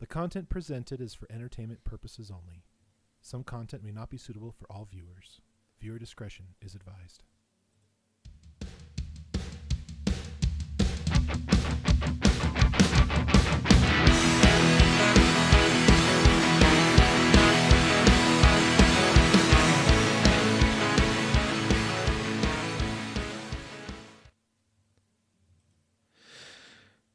The content presented is for entertainment purposes only. Some content may not be suitable for all viewers. Viewer discretion is advised.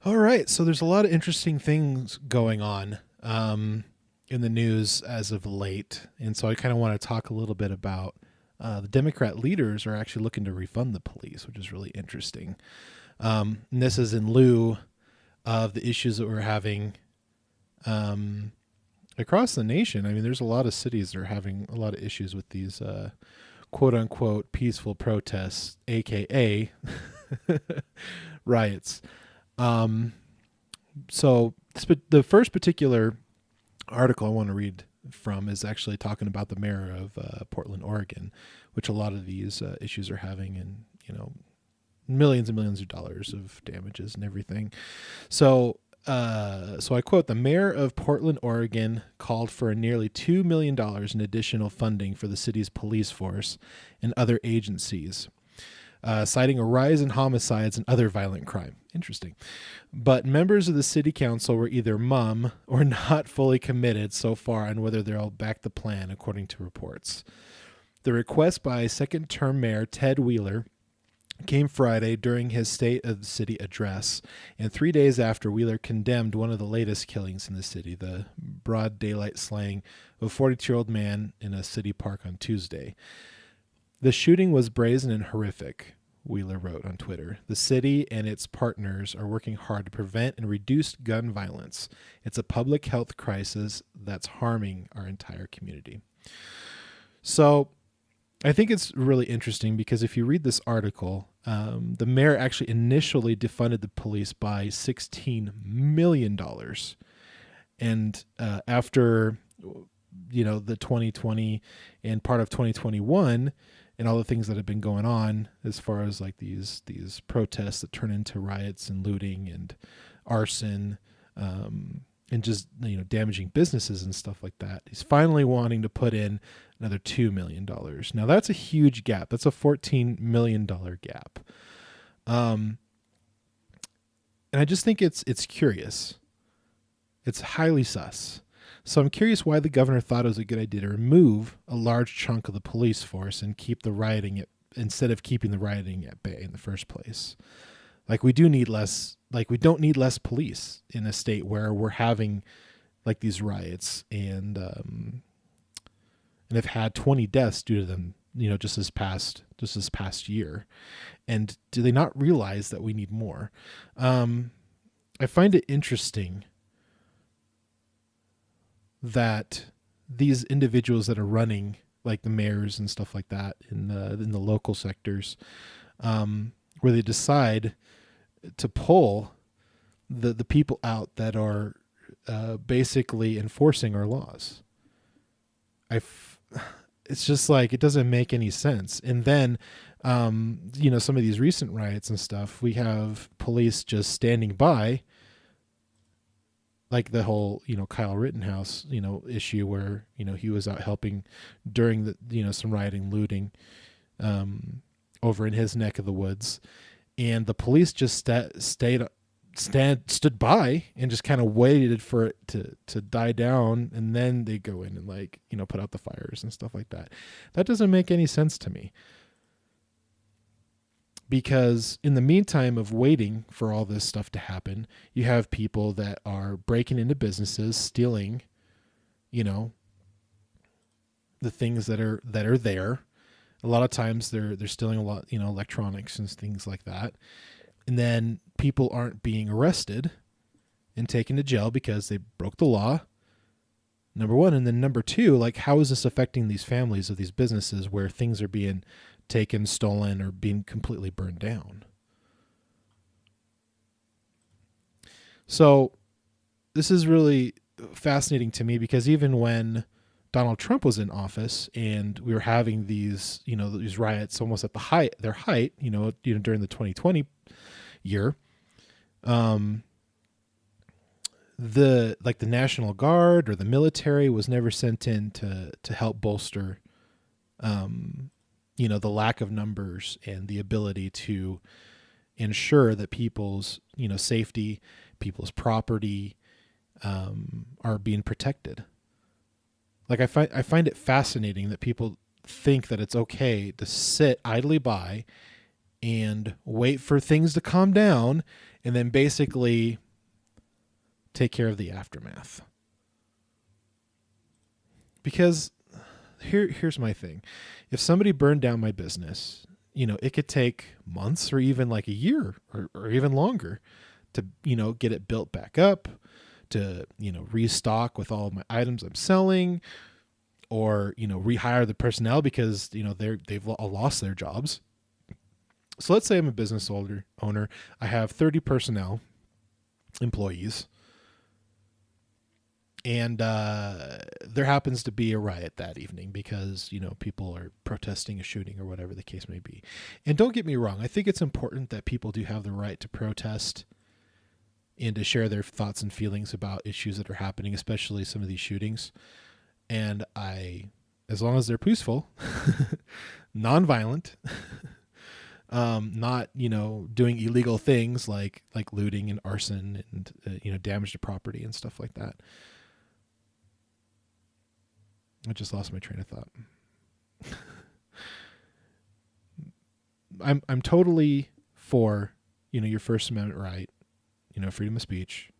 All right, so there's a lot of interesting things going on in the news as of late, and so I kind of want to talk a little bit about the Democrat leaders are actually looking to refund the police, which is really interesting. And this is in lieu of the issues that we're having across the nation. I mean, there's a lot of cities that are having a lot of issues with these quote-unquote peaceful protests, a.k.a. riots. So the first particular article I want to read from is actually talking about the mayor of Portland, Oregon, which a lot of these issues are having, and millions and millions of dollars of damages and everything. So I quote: "The mayor of Portland, Oregon, called for nearly $2 million in additional funding for the city's police force and other agencies, citing a rise in homicides and other violent crime." Interesting. But members of the city council were either mum or not fully committed so far on whether they'll back the plan, according to reports. The request by second-term mayor Ted Wheeler came Friday during his State of the City address, and 3 days after Wheeler condemned one of the latest killings in the city, the broad daylight slaying of a 42-year-old man in a city park on Tuesday. "The shooting was brazen and horrific," Wheeler wrote on Twitter. "The city and its partners are working hard to prevent and reduce gun violence. It's a public health crisis that's harming our entire community." So I think it's really interesting because if you read this article, the mayor actually initially defunded the police by $16 million. And after, the 2020 and part of 2021 and all the things that have been going on as far as like these protests that turn into riots and looting and arson, and just, damaging businesses and stuff like that, he's finally wanting to put in another $2 million. Now that's a huge gap. That's a $14 million gap. And I just think it's curious. It's highly sus. So I'm curious why the governor thought it was a good idea to remove a large chunk of the police force and keep the rioting instead of keeping the rioting at bay in the first place. We don't need less police in a state where we're having like these riots and have had 20 deaths due to them, just this past year. And do they not realize that we need more? I find it interesting that these individuals that are running, like the mayors and stuff like that in the local sectors, where they decide to pull the people out that are basically enforcing our laws. It's just like, it doesn't make any sense. And then, some of these recent riots and stuff, we have police just standing by, like the whole, Kyle Rittenhouse, issue where, he was out helping during the, some rioting, looting, over in his neck of the woods. And the police just stood by and just kind of waited for it to die down. And then they go in and put out the fires and stuff like that. That doesn't make any sense to me. Because in the meantime of waiting for all this stuff to happen, you have people that are breaking into businesses, stealing, the things that are there. A lot of times they're stealing a lot, electronics and things like that. And then people aren't being arrested and taken to jail because they broke the law. Number one. And then number two, how is this affecting these families of these businesses where things are being taken, stolen, or being completely burned down? So this is really fascinating to me because even when Donald Trump was in office and we were having these riots almost at their height, during the 2020 year, the National Guard or the military was never sent in to help bolster, the lack of numbers and the ability to ensure that people's, safety, people's property, are being protected. Like I find it fascinating that people think that it's okay to sit idly by and wait for things to calm down and then basically take care of the aftermath. Because here's my thing. If somebody burned down my business, it could take months or even like a year or even longer to, get it built back up, to, restock with all of my items I'm selling, or, rehire the personnel because, they've lost their jobs. So let's say I'm a business owner. I have 30 personnel, employees, and there happens to be a riot that evening because, people are protesting a shooting or whatever the case may be. And don't get me wrong. I think it's important that people do have the right to protest and to share their thoughts and feelings about issues that are happening, especially some of these shootings. And as long as they're peaceful, nonviolent, not, doing illegal things like looting and arson and, damage to property and stuff like that. I just lost my train of thought. I'm totally for, your First Amendment right, freedom of speech,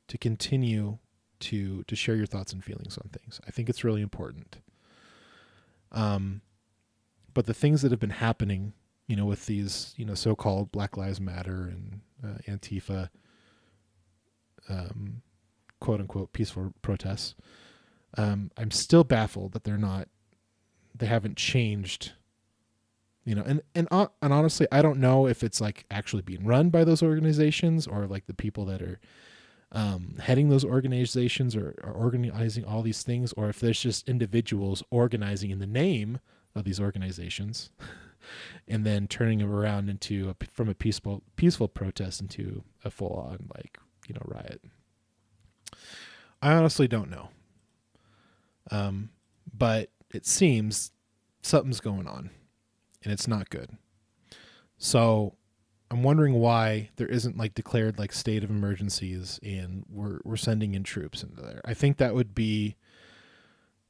to continue to share your thoughts and feelings on things. I think it's really important. But the things that have been happening, with these, so-called Black Lives Matter and Antifa, quote unquote, peaceful protests, I'm still baffled that they haven't changed, and honestly, I don't know if it's like actually being run by those organizations or like the people that are heading those organizations or organizing all these things, or if there's just individuals organizing in the name of these organizations and then turning them around from a peaceful protest into a full on riot. I honestly don't know. But it seems something's going on and it's not good. So I'm wondering why there isn't declared state of emergencies and we're sending in troops into there. I think that would be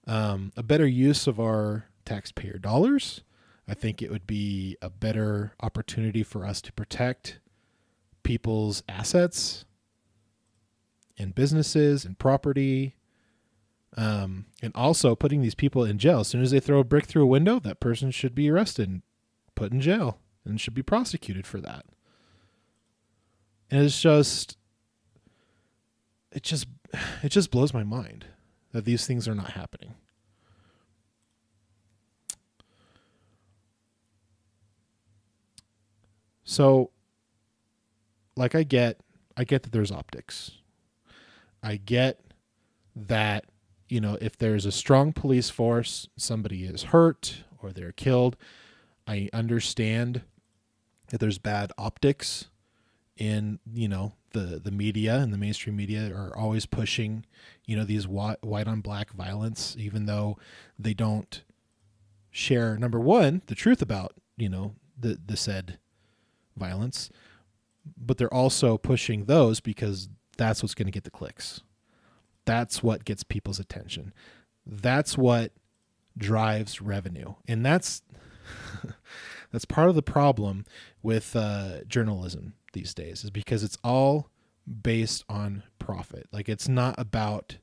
a better use of our taxpayer dollars. I think it would be a better opportunity for us to protect people's assets and businesses and property. And also putting these people in jail. As soon as they throw a brick through a window, that person should be arrested and put in jail and should be prosecuted for that. And it just blows my mind that these things are not happening. So, I get that there's optics. I get that, if there's a strong police force, somebody is hurt or they're killed, I understand that there's bad optics in, the media, and the mainstream media are always pushing, these white on black violence, even though they don't share, number one, the truth about, the said violence, but they're also pushing those because that's what's going to get the clicks. That's what gets people's attention. That's what drives revenue. And that's part of the problem with journalism these days, is because it's all based on profit. It's not about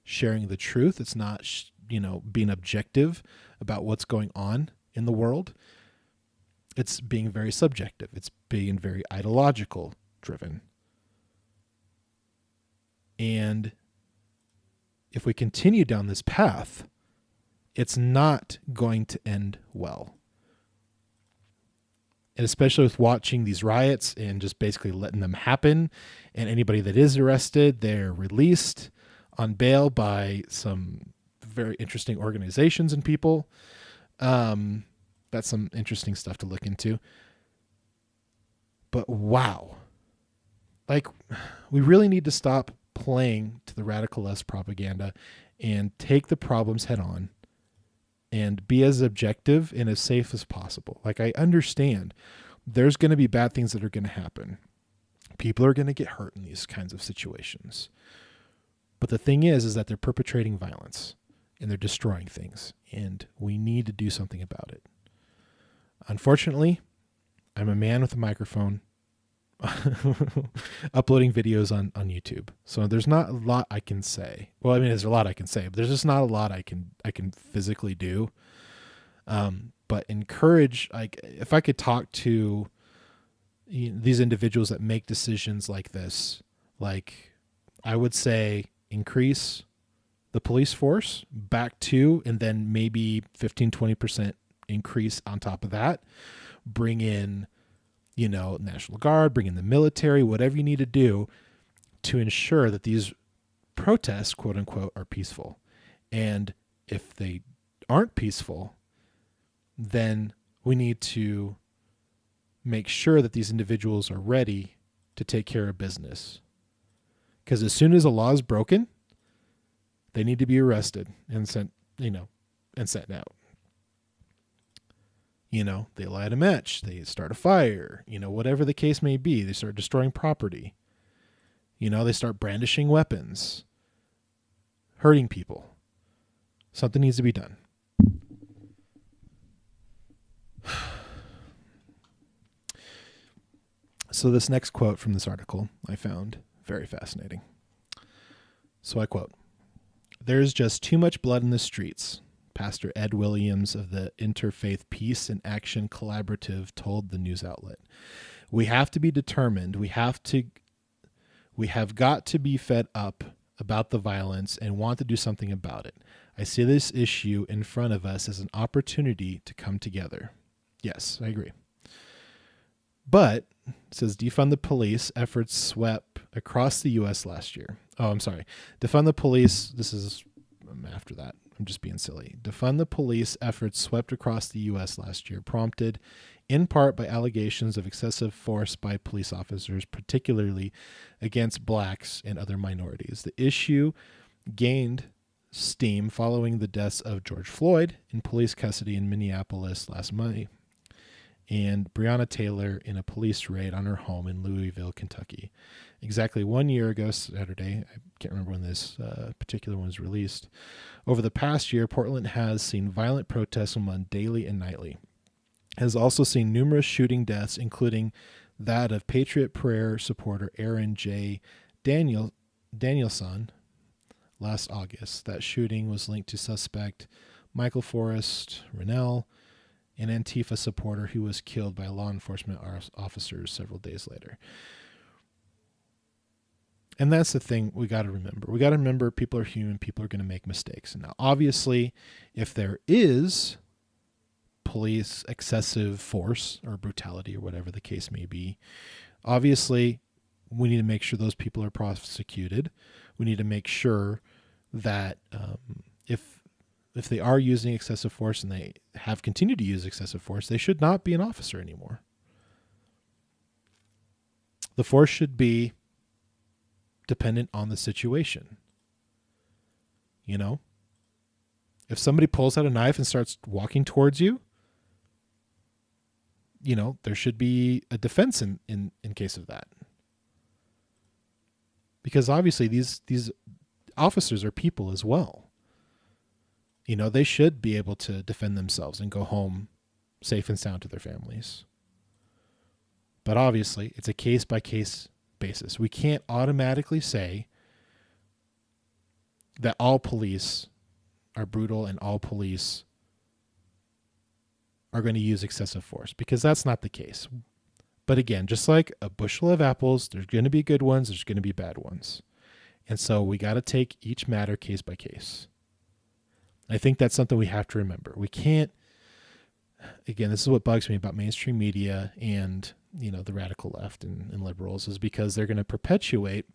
sharing the truth. It's not, being objective about what's going on in the world. It's being very subjective. It's being very ideological driven. And if we continue down this path, it's not going to end well. And especially with watching these riots and just basically letting them happen, and anybody that is arrested, they're released on bail by some very interesting organizations and people. That's some interesting stuff to look into. But wow, like, we really need to stop playing to the radical left propaganda and take the problems head on and be as objective and as safe as possible. Like, I understand there's going to be bad things that are going to happen. People are going to get hurt in these kinds of situations. But the thing is that they're perpetrating violence and they're destroying things, and we need to do something about it. Unfortunately, I'm a man with a microphone uploading videos on YouTube. So there's not a lot I can say. Well, I mean, there's a lot I can say, but there's just not a lot I can physically do. But encourage, like, if I could talk to these individuals that make decisions like this, like, I would say increase the police force back to, and then maybe 15-20% increase on top of that. Bring in, National Guard, bring in the military, whatever you need to do to ensure that these protests, quote unquote, are peaceful. And if they aren't peaceful, then we need to make sure that these individuals are ready to take care of business. Because as soon as a law is broken, they need to be arrested and sent out. They light a match, they start a fire, whatever the case may be, they start destroying property. They start brandishing weapons, hurting people. Something needs to be done. So this next quote from this article I found very fascinating. So I quote, "There's just too much blood in the streets," Pastor Ed Williams of the Interfaith Peace and Action Collaborative told the news outlet. "We have to be determined. We have got to be fed up about the violence and want to do something about it. I see this issue in front of us as an opportunity to come together." Yes, I agree. But, it says, defund the police efforts swept across the U.S. last year. Oh, I'm sorry. Defund the police. This is after that. I'm just being silly. Defund the police efforts swept across the U.S. last year, prompted in part by allegations of excessive force by police officers, particularly against blacks and other minorities. The issue gained steam following the deaths of George Floyd in police custody in Minneapolis last May, and Breonna Taylor in a police raid on her home in Louisville, Kentucky. Exactly 1 year ago Saturday, I can't remember when this particular one was released. Over the past year, Portland has seen violent protests among daily and nightly. Has also seen numerous shooting deaths, including that of Patriot Prayer supporter Aaron J. Danielson last August. That shooting was linked to suspect Michael Forrest Rennell, an Antifa supporter who was killed by law enforcement officers several days later. And that's the thing we got to remember. We got to remember people are human. People are going to make mistakes. Now, obviously, if there is police excessive force or brutality or whatever the case may be, obviously, we need to make sure those people are prosecuted. We need to make sure that if they are using excessive force and they have continued to use excessive force, they should not be an officer anymore. The force should be dependent on the situation. If somebody pulls out a knife and starts walking towards you, there should be a defense in case of that. Because obviously these officers are people as well. They should be able to defend themselves and go home safe and sound to their families. But obviously, it's a case-by-case basis. We can't automatically say that all police are brutal and all police are going to use excessive force, because that's not the case. But again, just like a bushel of apples, there's going to be good ones, there's going to be bad ones. And so we got to take each matter case by case. I think that's something we have to remember. We can't, again, this is what bugs me about mainstream media and, the radical left and liberals, is because they're going to perpetuate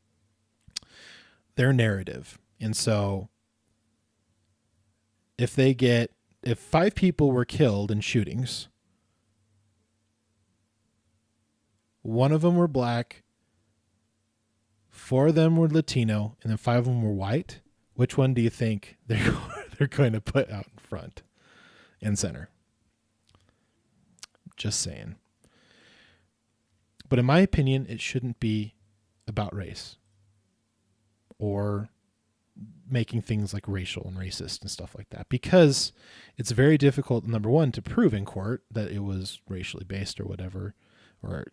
their narrative. And so if 5 people were killed in shootings, 1 of them were black, 4 of them were Latino, and then 5 of them were white, which one do you think they're going to put out in front and center? Just saying. But in my opinion, it shouldn't be about race or making things like racial and racist and stuff like that, because it's very difficult, number one, to prove in court that it was racially based or whatever, or,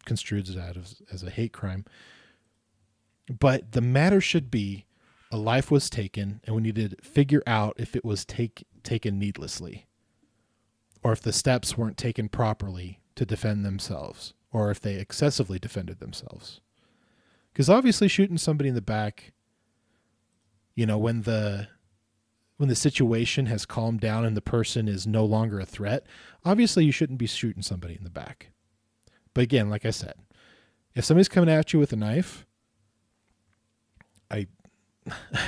construed as a hate crime. But the matter should be a life was taken, and we need to figure out if it was taken needlessly, or if the steps weren't taken properly to defend themselves, or if they excessively defended themselves. Because obviously shooting somebody in the back, when the situation has calmed down and the person is no longer a threat, obviously you shouldn't be shooting somebody in the back. But again, like I said, if somebody's coming at you with a knife, I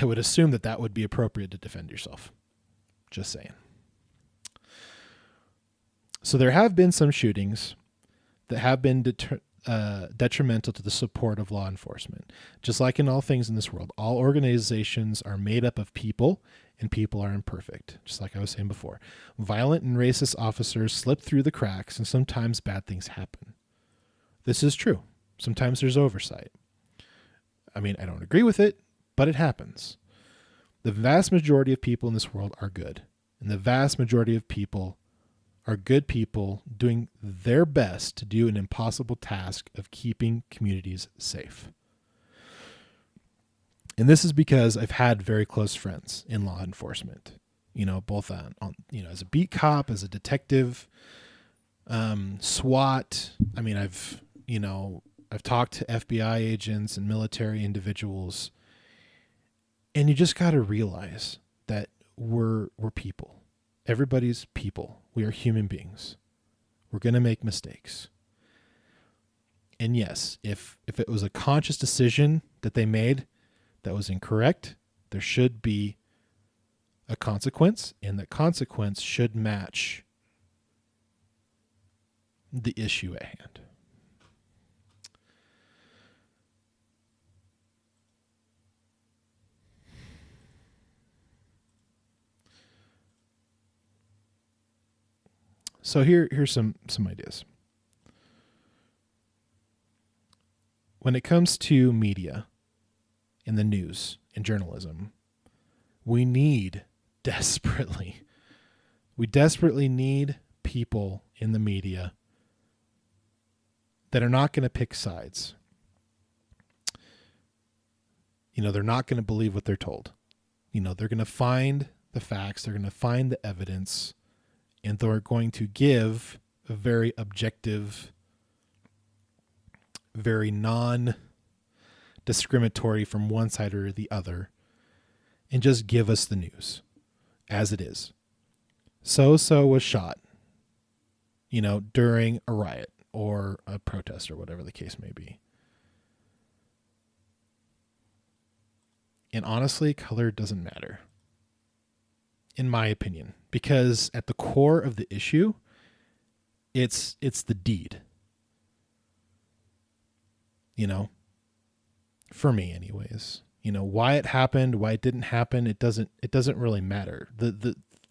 would assume that would be appropriate to defend yourself. Just saying. So there have been some shootings that have been detrimental to the support of law enforcement. Just like in all things in this world, all organizations are made up of people, and people are imperfect, just like I was saying before. Violent and racist officers slip through the cracks, and sometimes bad things happen. This is true. Sometimes there's oversight. I mean, I don't agree with it, but it happens. The vast majority of people in this world are good, and the vast majority of people are good people doing their best to do an impossible task of keeping communities safe. And this is because I've had very close friends in law enforcement, both on as a beat cop, as a detective, SWAT. I mean, I've talked to FBI agents and military individuals, and you just got to realize that we're people. Everybody's people. We are human beings. We're going to make mistakes. And yes, if it was a conscious decision that they made that was incorrect, there should be a consequence, and that consequence should match the issue at hand. So here's some ideas. When it comes to media and the news and journalism, we desperately need people in the media that are not going to pick sides. They're not going to believe what they're told. They're going to find the facts, they're going to find the evidence, and they're going to give a very objective, very non-discriminatory from one side or the other, and just give us the news as it is. So-so was shot, during a riot or a protest or whatever the case may be. And honestly, color doesn't matter, in my opinion, because at the core of the issue, it's the deed. For me anyways. Why it happened, why it didn't happen, it doesn't really matter.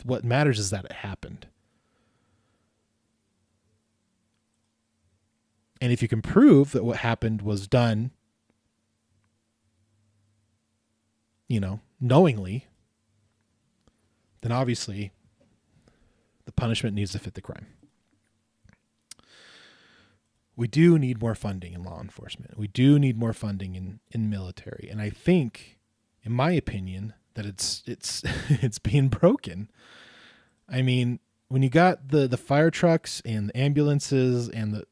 What matters is that it happened. And if you can prove that what happened was done, knowingly, then obviously the punishment needs to fit the crime. We do need more funding in law enforcement. We do need more funding in military. And I think, in my opinion, that it's being broken. I mean, when you got the fire trucks and the ambulances and the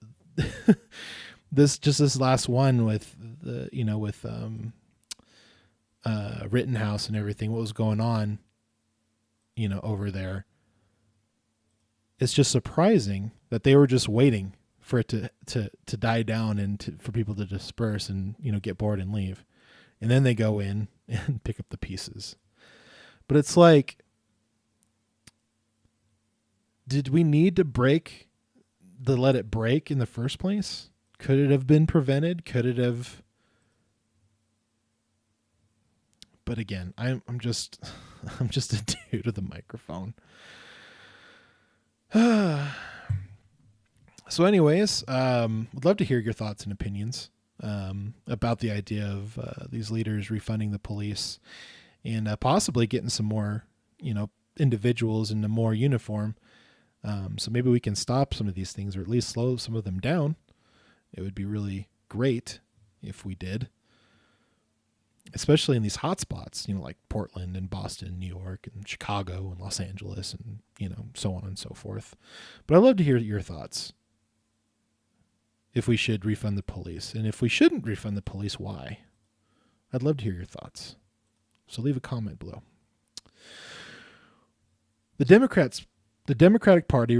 this last one with the Rittenhouse and everything, what was going on, over there. It's just surprising that they were just waiting for it to die down and for people to disperse and, get bored and leave. And then they go in and pick up the pieces. But it's like, did we need to let it break in the first place? Could it have been prevented? Could it have, But again, I'm just I'm just a dude with a microphone. So anyways, would love to hear your thoughts and opinions about the idea of these leaders refunding the police and possibly getting some more, individuals in a more uniform. So maybe we can stop some of these things or at least slow some of them down. It would be really great if we did, especially in these hot spots, like Portland and Boston, New York and Chicago and Los Angeles and, so on and so forth. But I'd love to hear your thoughts. If we should refund the police, and if we shouldn't refund the police, why? I'd love to hear your thoughts. So leave a comment below. The Democratic Party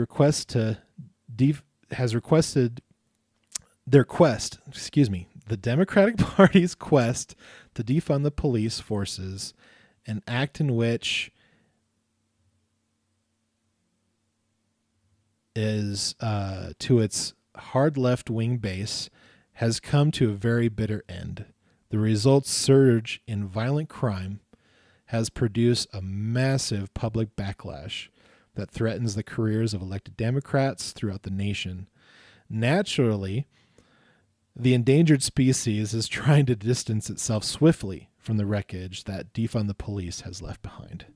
the Democratic Party's quest to defund the police forces, an act in which is to its hard left-wing base, has come to a very bitter end. The results surge in violent crime has produced a massive public backlash that threatens the careers of elected Democrats throughout the nation. Naturally, the endangered species is trying to distance itself swiftly from the wreckage that defund the police has left behind.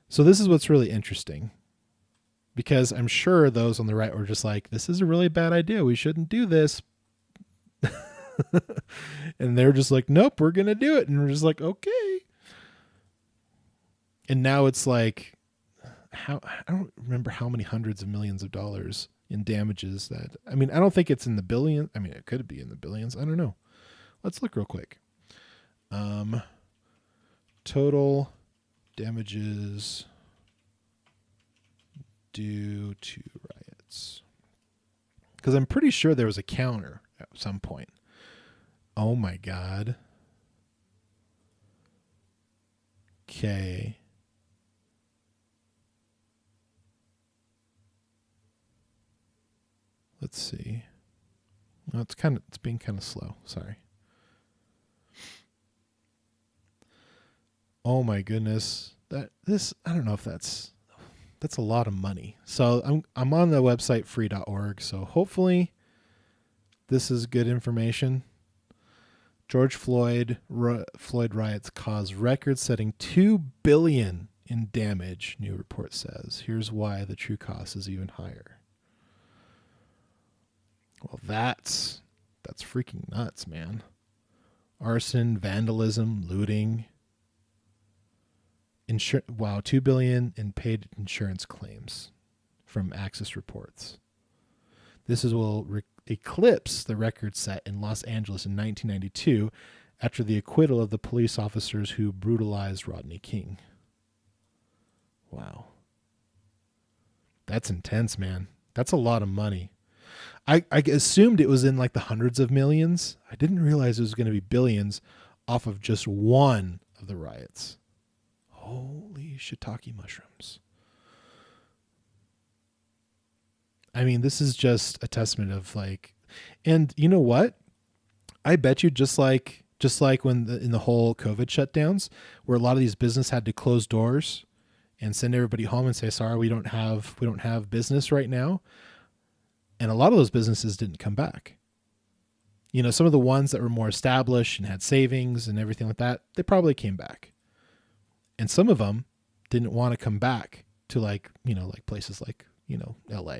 So this is what's really interesting, because I'm sure those on the right were just like, this is a really bad idea. We shouldn't do this. And they're just like, nope, we're going to do it. And we're just like, okay. And now it's like, I don't remember how many hundreds of millions of dollars in damages that, I don't think it's in the billions. It could be in the billions. I don't know. Let's look real quick. Total damages due to riots. Because I'm pretty sure there was a counter at some point. Oh my God. Okay. Let's see. No, it's being kind of slow. Sorry. Oh my goodness. I don't know if that's a lot of money. So I'm on the website free.org. So hopefully this is good information. George Floyd riots caused record-setting $2 billion in damage, new report says. Here's why the true cost is even higher. Well, that's freaking nuts, man. Arson, vandalism, looting. $2 billion in paid insurance claims from Axis reports. This will eclipse the record set in Los Angeles in 1992 after the acquittal of the police officers who brutalized Rodney King. Wow. That's intense, man. That's a lot of money. I assumed it was in like the hundreds of millions. I didn't realize it was going to be billions off of just one of the riots. Holy shiitake mushrooms. This is just a testament of like, and you know what? I bet you just like when in the whole COVID shutdowns, where a lot of these businesses had to close doors and send everybody home and say, sorry, we don't have business right now. And a lot of those businesses didn't come back. Some of the ones that were more established and had savings and everything like that, they probably came back. And some of them didn't want to come back to like places like, LA.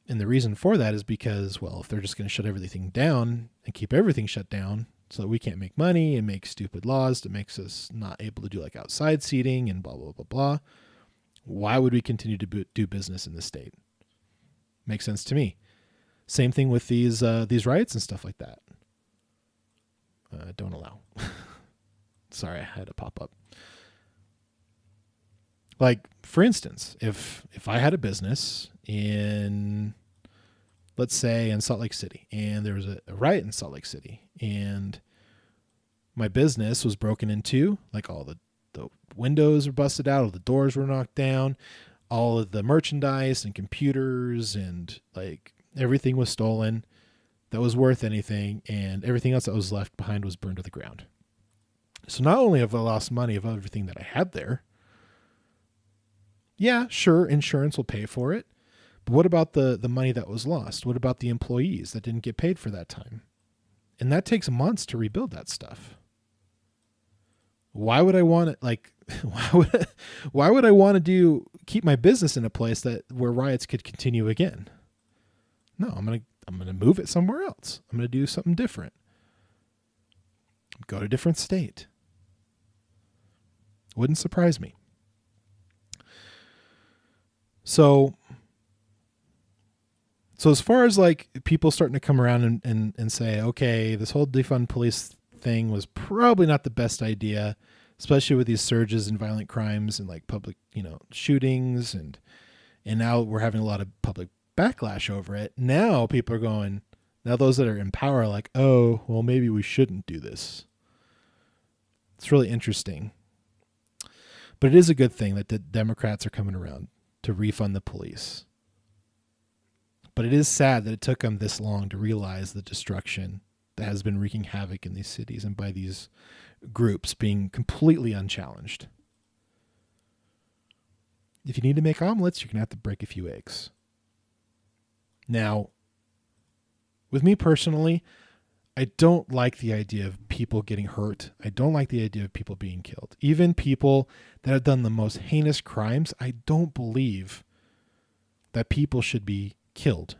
And the reason for that is because, well, if they're just going to shut everything down and keep everything shut down so that we can't make money and make stupid laws that makes us not able to do like outside seating and blah, blah, blah, blah. Why would we continue to do business in this state? Makes sense to me. Same thing with these riots and stuff like that. Don't allow. Sorry, I had to pop up. Like, for instance, if I had a business in, let's say, in Salt Lake City, and there was a riot in Salt Lake City, and my business was broken into, like all the windows were busted out, all the doors were knocked down, all of the merchandise and computers and like everything was stolen, that was worth anything, and everything else that was left behind was burned to the ground. So not only have I lost money of everything that I had there, yeah, sure, insurance will pay for it, but what about the money that was lost? What about the employees that didn't get paid for that time? And that takes months to rebuild that stuff. Why would I want it? Like, why would I want to keep my business in a place where riots could continue again? No, I'm gonna move it somewhere else. I'm gonna do something different. Go to a different state. Wouldn't surprise me. So as far as like people starting to come around and say, okay, this whole defund police thing was probably not the best idea, especially with these surges in violent crimes and like public, shootings, and now we're having a lot of public backlash over it. Now people are going, now those that are in power are like, oh, well, maybe we shouldn't do this. It's really interesting. But it is a good thing that the Democrats are coming around to refund the police. But it is sad that it took them this long to realize the destruction that has been wreaking havoc in these cities and by these groups being completely unchallenged. If you need to make omelets, you're going to have to break a few eggs. Now, with me personally, I don't like the idea of people getting hurt. I don't like the idea of people being killed. Even people that have done the most heinous crimes, I don't believe that people should be killed.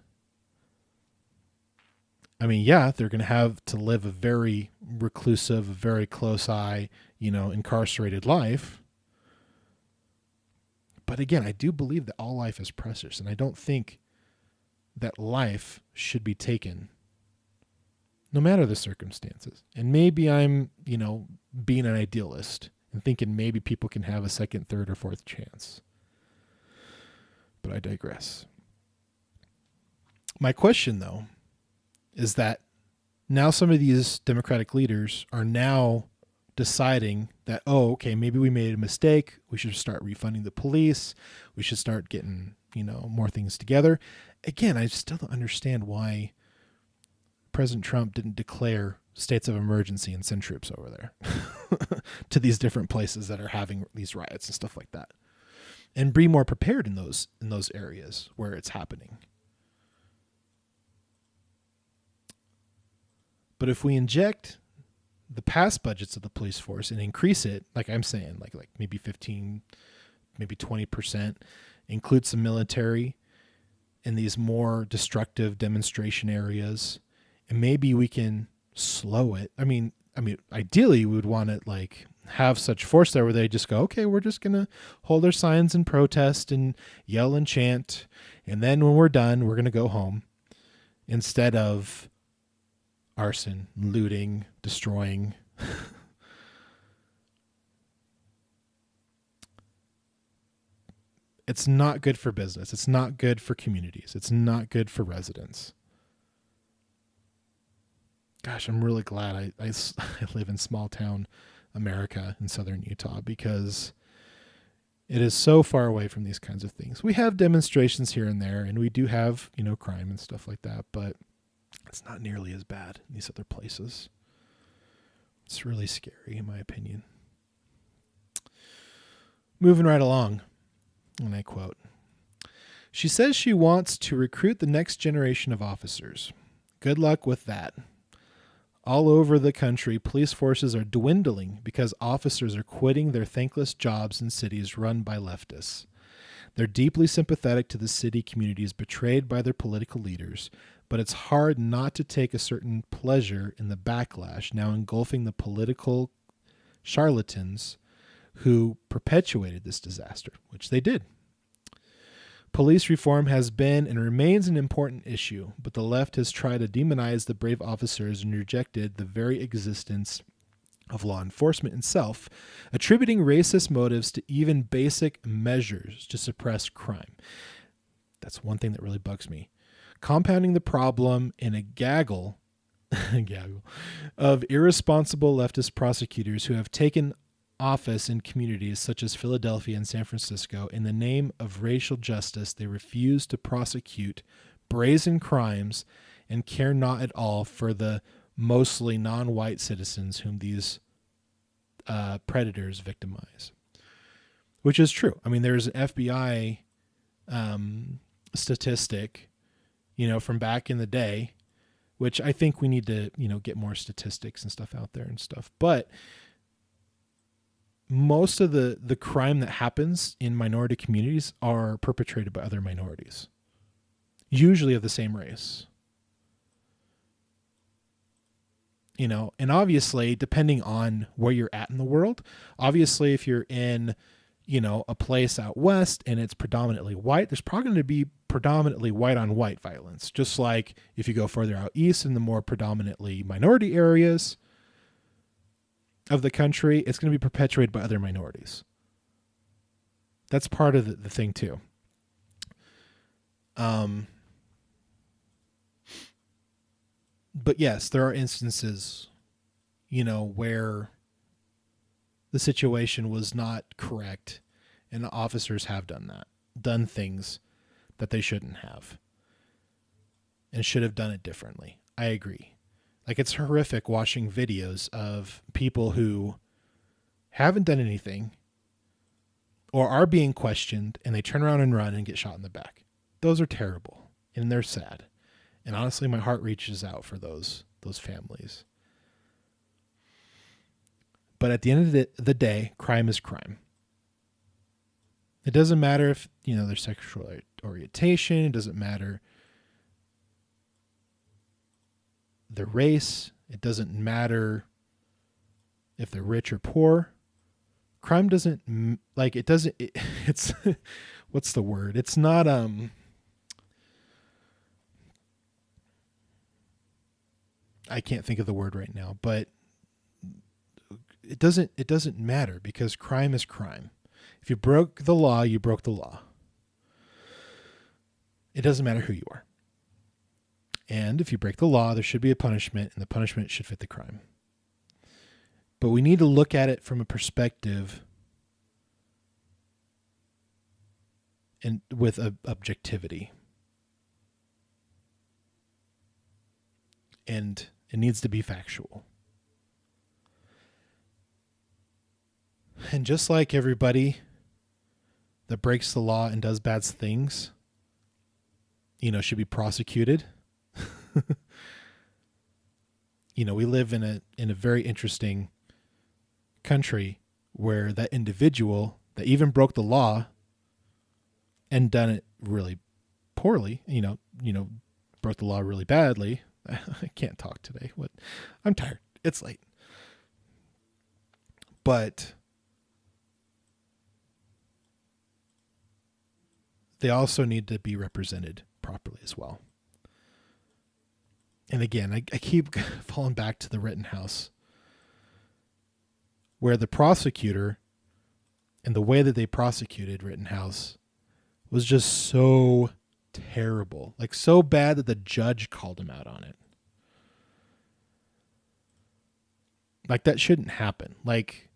I mean, yeah, they're going to have to live a very reclusive, very close eye, incarcerated life. But again, I do believe that all life is precious, and I don't think that life should be taken no matter the circumstances. And maybe I'm, being an idealist and thinking maybe people can have a second, third, or fourth chance. But I digress. My question, though, is that now some of these Democratic leaders are now deciding that, oh, okay, maybe we made a mistake. We should start refunding the police. We should start getting, more things together. Again, I still don't understand why President Trump didn't declare states of emergency and send troops over there to these different places that are having these riots and stuff like that, and be more prepared in those areas where it's happening. But if we inject the past budgets of the police force and increase it, like I'm saying, like maybe 15, maybe 20%, include some military in these more destructive demonstration areas, and maybe we can slow it. I mean, ideally we would want to like have such force there where they just go, okay, we're just going to hold our signs and protest and yell and chant. And then when we're done, we're going to go home, instead of arson, looting, destroying. It's not good for business. It's not good for communities. It's not good for residents. Gosh, I'm really glad I live in small town America in southern Utah, because it is so far away from these kinds of things. We have demonstrations here and there, and we do have, crime and stuff like that, but it's not nearly as bad in these other places. It's really scary, in my opinion. Moving right along, and I quote, "She says she wants to recruit the next generation of officers. Good luck with that. All over the country, police forces are dwindling because officers are quitting their thankless jobs in cities run by leftists. They're deeply sympathetic to the city communities betrayed by their political leaders, but it's hard not to take a certain pleasure in the backlash now engulfing the political charlatans who perpetuated this disaster," which they did. "Police reform has been and remains an important issue, but the left has tried to demonize the brave officers and rejected the very existence of law enforcement itself, attributing racist motives to even basic measures to suppress crime." That's one thing that really bugs me. "Compounding the problem in a gaggle of irresponsible leftist prosecutors who have taken office in communities such as Philadelphia and San Francisco. In the name of racial justice, they refuse to prosecute brazen crimes and care not at all for the mostly non-white citizens whom these predators victimize. Which is true. I mean, there's an FBI statistic, from back in the day, which I think we need to, get more statistics and stuff out there and stuff. But most of the crime that happens in minority communities are perpetrated by other minorities, usually of the same race. And obviously, depending on where you're at in the world, obviously, if you're in, a place out west and it's predominantly white, there's probably going to be predominantly white on white violence. Just like if you go further out east in the more predominantly minority areas of the country, it's going to be perpetuated by other minorities. That's part of the thing too. But yes, there are instances, where the situation was not correct, and the officers have done things that they shouldn't have, and should have done it differently. I agree. Like, it's horrific watching videos of people who haven't done anything or are being questioned, and they turn around and run and get shot in the back. Those are terrible, and they're sad. And honestly, my heart reaches out for those families. But at the end of the day, crime is crime. It doesn't matter if, their sexual orientation. It doesn't matter their race. It doesn't matter if they're rich or poor. Crime doesn't, it's, what's the word? It's not, I can't think of the word right now, but it doesn't matter, because crime is crime. If you broke the law, you broke the law. It doesn't matter who you are. And if you break the law, there should be a punishment, and the punishment should fit the crime. But we need to look at it from a perspective and with objectivity. And it needs to be factual. And just like everybody that breaks the law and does bad things, should be prosecuted. We live in a very interesting country where that individual that even broke the law and done it really poorly, broke the law really badly. I can't talk today. I'm tired. It's late. But they also need to be represented properly as well. And again, I keep falling back to the Rittenhouse, where the prosecutor and the way that they prosecuted Rittenhouse was just so terrible. Like, so bad that the judge called him out on it. Like, that shouldn't happen. Like,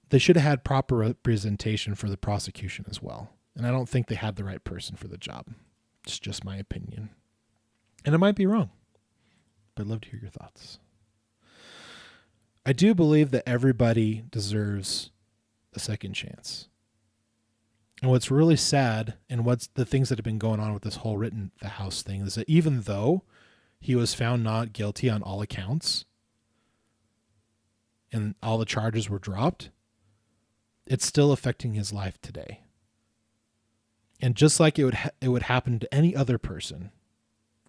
they should have had proper representation for the prosecution as well. And I don't think they had the right person for the job. It's just my opinion. And I might be wrong, but I'd love to hear your thoughts. I do believe that everybody deserves a second chance. And what's really sad, and what's the things that have been going on with this whole Rittenhouse thing, is that even though he was found not guilty on all accounts and all the charges were dropped, it's still affecting his life today. And just like it would happen to any other person,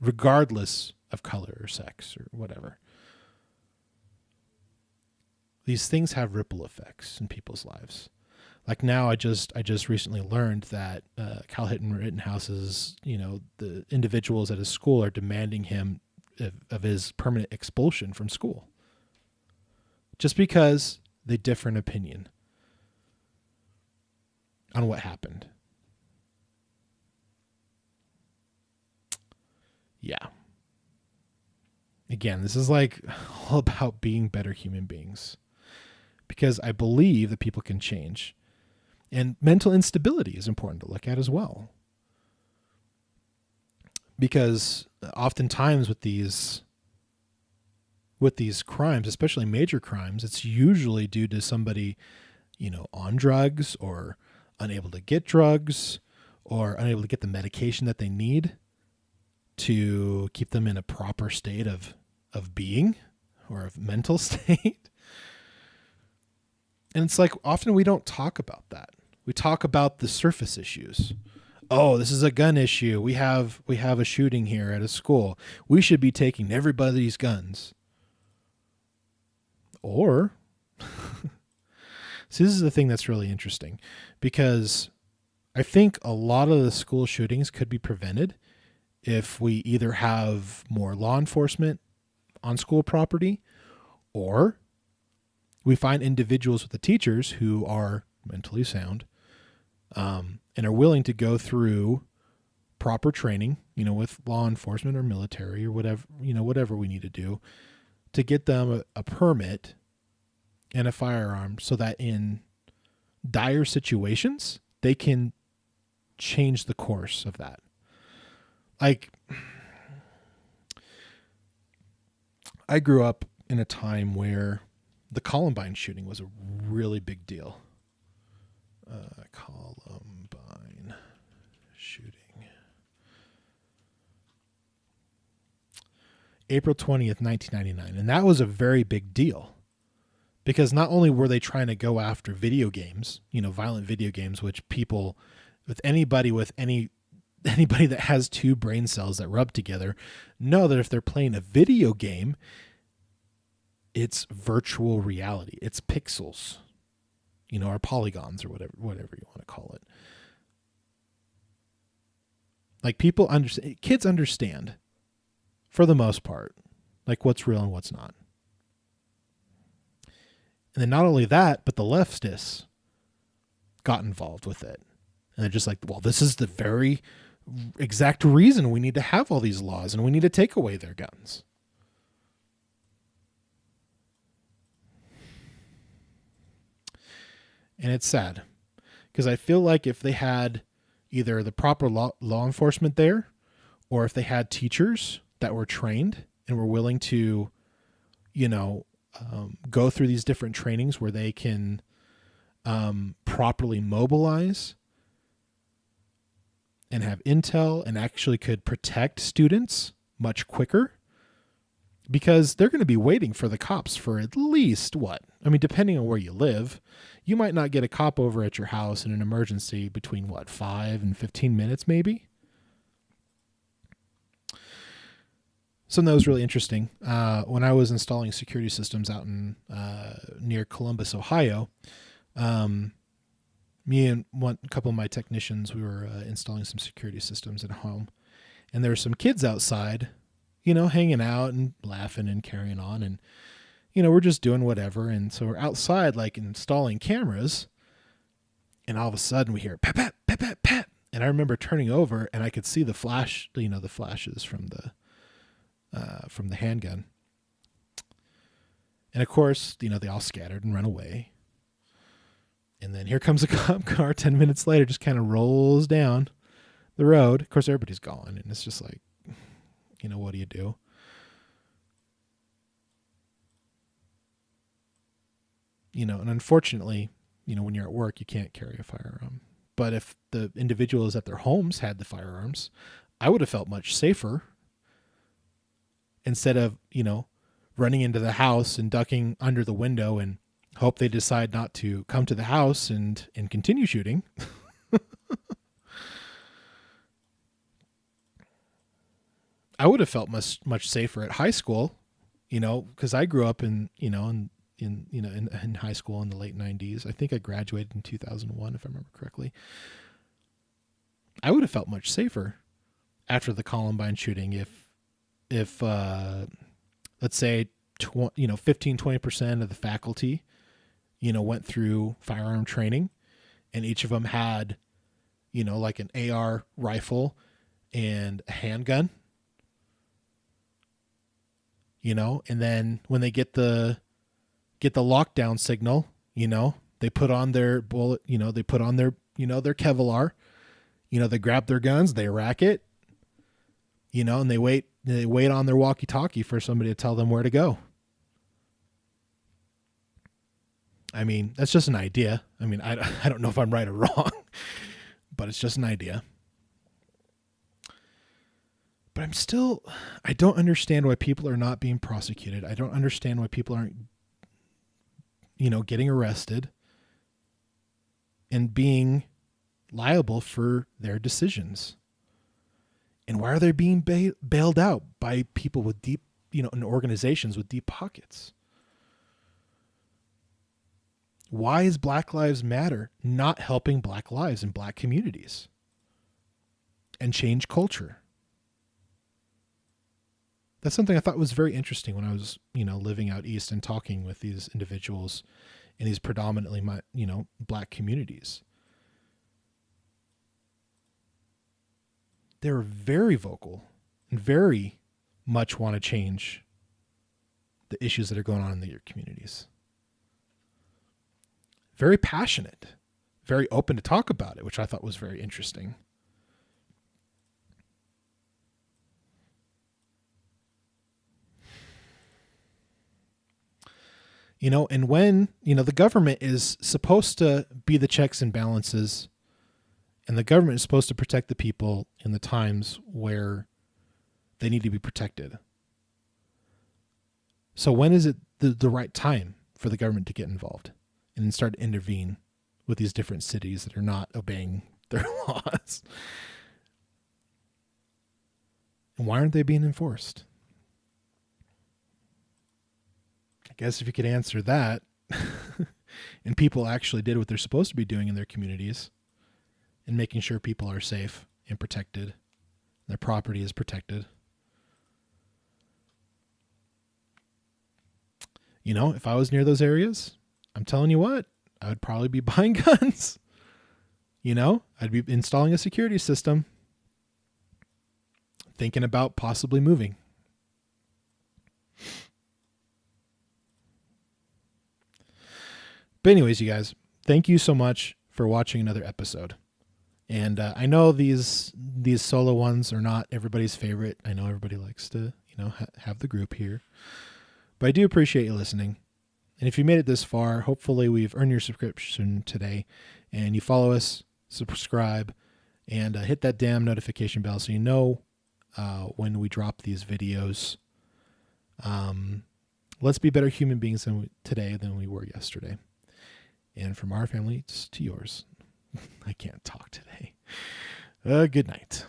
regardless of color or sex or whatever, these things have ripple effects in people's lives. Like, now I just recently learned that Kyle Rittenhouse's, the individuals at his school are demanding him of his permanent expulsion from school, just because they differ in opinion on what happened. Yeah. Again, this is like all about being better human beings, because I believe that people can change. And mental instability is important to look at as well. Because oftentimes with these crimes, especially major crimes, it's usually due to somebody, on drugs or unable to get drugs or unable to get the medication that they need to keep them in a proper state of being or of mental state. And it's like often we don't talk about that. We talk about the surface issues. Oh, this is a gun issue. We have a shooting here at a school. We should be taking everybody's guns. Or, see, this is the thing that's really interesting, because I think a lot of the school shootings could be prevented if we either have more law enforcement on school property, or we find individuals with the teachers who are mentally sound, and are willing to go through proper training, with law enforcement or military or whatever we need to do to get them a permit and a firearm, so that in dire situations, they can change the course of that. Like, I grew up in a time where the Columbine shooting was a really big deal. Columbine shooting. April 20th, 1999. And that was a very big deal, because not only were they trying to go after video games, violent video games, which people anybody that has two brain cells that rub together know that if they're playing a video game, it's virtual reality. It's pixels, or polygons, or whatever you want to call it. Like, people understand, kids understand for the most part, like what's real and what's not. And then not only that, but the leftists got involved with it. And they're just like, well, this is the very exact reason we need to have all these laws, and we need to take away their guns. And it's sad, because I feel like if they had either the proper law enforcement there, or if they had teachers that were trained and were willing to, go through these different trainings where they can properly mobilize and have intel and actually could protect students much quicker, because they're going to be waiting for the cops for at least depending on where you live, you might not get a cop over at your house in an emergency between 5 and 15 minutes, maybe. Something that was really interesting, when I was installing security systems out in near Columbus, Ohio, me and a couple of my technicians, we were installing some security systems at home, and there were some kids outside, hanging out and laughing and carrying on, and we're just doing whatever. And so we're outside, like, installing cameras, and all of a sudden we hear pat pat pat pat pat, and I remember turning over and I could see the flash, the flashes from the handgun, and of course, they all scattered and run away. And then here comes a cop car 10 minutes later, just kind of rolls down the road. Of course, everybody's gone, and it's just like, what do you do? And unfortunately, when you're at work, you can't carry a firearm. But if the individuals at their homes had the firearms, I would have felt much safer, instead of, running into the house and ducking under the window and hope they decide not to come to the house and continue shooting. I would have felt much safer at high school, because I grew up in high school in the late 90s. I think I graduated in 2001, if I remember correctly. I would have felt much safer after the Columbine shooting if let's say 15-20% of the faculty went through firearm training, and each of them had like an AR rifle and a handgun, and then when they get the lockdown signal, they put on their bullet, they put on their their Kevlar, they grab their guns, they rack it, And they wait on their walkie-talkie for somebody to tell them where to go. I mean, that's just an idea. I mean, I don't know if I'm right or wrong, but it's just an idea. But I don't understand why people are not being prosecuted. I don't understand why people aren't, getting arrested and being liable for their decisions. And why are they being bailed out by people with deep, and organizations with deep pockets? Why is Black Lives Matter not helping Black lives in Black communities and change culture? That's something I thought was very interesting when I was, living out east and talking with these individuals in these predominantly, Black communities. They're very vocal and very much want to change the issues that are going on in their communities. Very passionate, very open to talk about it, which I thought was very interesting. And when, the government is supposed to be the checks and balances, and the government is supposed to protect the people in the times where they need to be protected. So when is it the right time for the government to get involved and start to intervene with these different cities that are not obeying their laws? And why aren't they being enforced? I guess if you could answer that, and people actually did what they're supposed to be doing in their communities and making sure people are safe and protected, their property is protected. If I was near those areas, I'm telling you what, I would probably be buying guns. I'd be installing a security system, thinking about possibly moving. But anyways, you guys, thank you so much for watching another episode. And I know these solo ones are not everybody's favorite. I know everybody likes to, have the group here. But I do appreciate you listening. And if you made it this far, hopefully we've earned your subscription today. And you follow us, subscribe, and hit that damn notification bell so you know when we drop these videos. Let's be better human beings today than we were yesterday. And from our family to yours. I can't talk today. Good night.